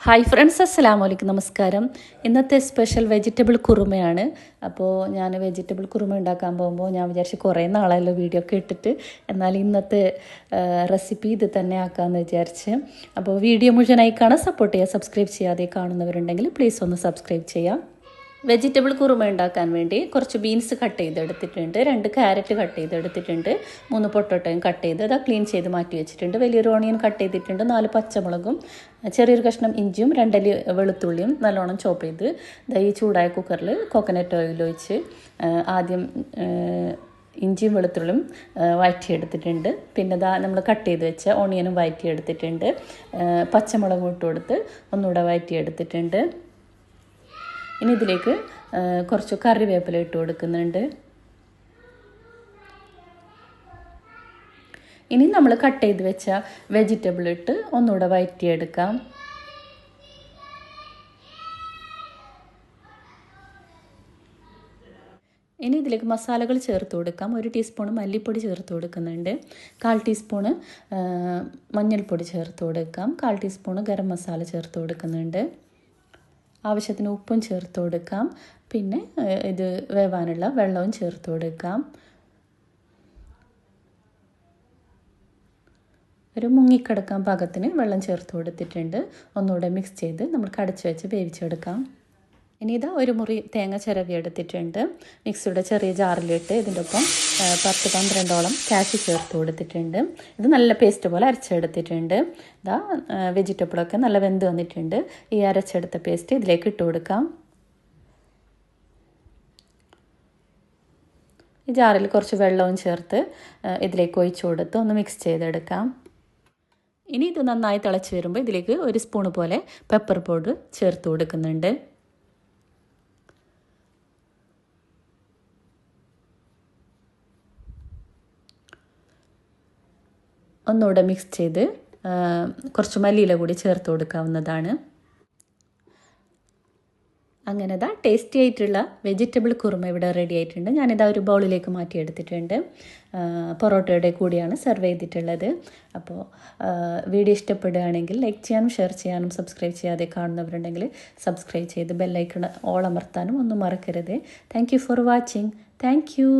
Hi friends, അസ്സലാമലൈക്കും, നമസ്കാരം. ഇന്നത്തെ സ്പെഷ്യൽ വെജിറ്റബിൾ കുറുമയാണ്. അപ്പോൾ ഞാൻ വെജിറ്റബിൾ കുറുമ ഉണ്ടാക്കാൻ പോകുമ്പോൾ ഞാൻ വിചാരിച്ചു കുറേ നാളായല്ലോ വീഡിയോ ഒക്കെ ഇട്ടിട്ട്, എന്നാൽ ഇന്നത്തെ റെസിപ്പി ഇത് തന്നെ ആക്കാമെന്ന് വിചാരിച്ച്. അപ്പോൾ വീഡിയോ മുഴുവനായി കാണാൻ സപ്പോർട്ട് ചെയ്യുക. സബ്സ്ക്രൈബ് ചെയ്യാതെ കാണുന്നവരുണ്ടെങ്കിൽ പ്ലീസ് ഒന്ന് സബ്സ്ക്രൈബ് ചെയ്യാം. വെജിറ്റബിൾ കുറുമ ഉണ്ടാക്കാൻ വേണ്ടി കുറച്ച് ബീൻസ് കട്ട് ചെയ്തെടുത്തിട്ടുണ്ട്, 2 ക്യാരറ്റ് കട്ട് ചെയ്തെടുത്തിട്ടുണ്ട്, 3 പൊട്ടോട്ടയും കട്ട് ചെയ്ത് അത് ക്ലീൻ ചെയ്ത് മാറ്റി വെച്ചിട്ടുണ്ട്, വലിയൊരു ഓണിയൻ കട്ട് ചെയ്തിട്ടുണ്ട്, 4 പച്ചമുളകും ചെറിയൊരു കഷ്ണം ഇഞ്ചിയും 2 അല്ലി വെളുത്തുള്ളിയും നല്ലോണം ചോപ്പ് ചെയ്ത് ഈ ചൂടായ കുക്കറിൽ കോക്കനട്ട് ഓയിൽ ഒഴിച്ച് ആദ്യം ഇഞ്ചിയും വെളുത്തുള്ളിയും വഴറ്റിയെടുത്തിട്ടുണ്ട്. പിന്നെ നമ്മൾ കട്ട് ചെയ്ത് വെച്ച ഓണിയനും വഴറ്റിയെടുത്തിട്ടുണ്ട്, പച്ചമുളകും ഇട്ട് കൊടുത്ത് ഒന്നുകൂടെ വഴറ്റിയെടുത്തിട്ടുണ്ട്. ഇനി ഇതിലേക്ക് കുറച്ച് കറിവേപ്പില ഇട്ട് കൊടുക്കുന്നുണ്ട്. ഇനി നമ്മൾ കട്ട് ചെയ്ത് വെച്ച വെജിറ്റബിൾ ഇട്ട് ഒന്നുകൂടെ വഴറ്റിയെടുക്കാം. ഇനി ഇതിലേക്ക് മസാലകൾ ചേർത്ത് കൊടുക്കാം. 1 ടീസ്പൂൺ മല്ലിപ്പൊടി ചേർത്ത് കൊടുക്കുന്നുണ്ട്, 1/4 ടീസ്പൂണ് മഞ്ഞൾപ്പൊടി ചേർത്ത് കൊടുക്കാം, 1/4 ടീസ്പൂണ് ഗരം മസാല ചേർത്ത് കൊടുക്കുന്നുണ്ട്, ആവശ്യത്തിന് ഉപ്പും ചേർത്ത് കൊടുക്കാം. പിന്നെ ഇത് വേവാനുള്ള വെള്ളവും ചേർത്ത് കൊടുക്കാം. ഒരു മുങ്ങിക്കിടക്കാൻ പാകത്തിന് വെള്ളം ചേർത്ത് കൊടുത്തിട്ടുണ്ട്. ഒന്നുകൂടെ മിക്സ് ചെയ്ത് നമ്മൾ കടച്ച് വെച്ച് വേവിച്ചെടുക്കാം. ഇനി ഇതാ 1 മുറി തേങ്ങ ചിരവി എടുത്തിട്ടുണ്ട്, മിക്സിയുടെ ചെറിയ ജാറിലിട്ട് ഇതിൻ്റെ ഒപ്പം 10-12ഓളം കാഷ്യൂ ചേർത്ത് കൊടുത്തിട്ടുണ്ട്. ഇത് നല്ല പേസ്റ്റ് പോലെ അരച്ചെടുത്തിട്ടുണ്ട്. ഇതാ വെജിറ്റബിളൊക്കെ നല്ല വെന്ത് വന്നിട്ടുണ്ട്. ഈ അരച്ചെടുത്ത പേസ്റ്റ് ഇതിലേക്ക് ഇട്ട് കൊടുക്കാം. ഈ ജാറിൽ കുറച്ച് വെള്ളവും ചേർത്ത് ഇതിലേക്ക് ഒഴിച്ചു കൊടുത്ത് ഒന്ന് മിക്സ് ചെയ്തെടുക്കാം. ഇനി ഇത് നന്നായി തിളച്ച് വരുമ്പോൾ ഇതിലേക്ക് 1 സ്പൂൺ പോലെ പെപ്പർ പൗഡർ ചേർത്ത് കൊടുക്കുന്നുണ്ട്. ഒന്നുകൂടെ മിക്സ് ചെയ്ത് കുറച്ച് മല്ലിയില കൂടി ചേർത്ത് കൊടുക്കാവുന്നതാണ്. അങ്ങനെ ടേസ്റ്റി ആയിട്ടുള്ള വെജിറ്റബിൾ കുറുമ ഇവിടെ റെഡി ആയിട്ടുണ്ട്. ഞാനിതാ ഒരു ബൗളിലേക്ക് മാറ്റിയെടുത്തിട്ടുണ്ട്. പൊറോട്ടയുടെ കൂടിയാണ് സെർവ് ചെയ്തിട്ടുള്ളത്. അപ്പോൾ വീഡിയോ ഇഷ്ടപ്പെടുകയാണെങ്കിൽ ലൈക്ക് ചെയ്യാനും ഷെയർ ചെയ്യാനും സബ്സ്ക്രൈബ് ചെയ്യാതെ കാണുന്നവരുണ്ടെങ്കിൽ സബ്സ്ക്രൈബ് ചെയ്ത് ബെല്ലൈക്കൺ ഓൾ അമർത്താനും ഒന്നും മറക്കരുത്. Thank you for watching. Thank you.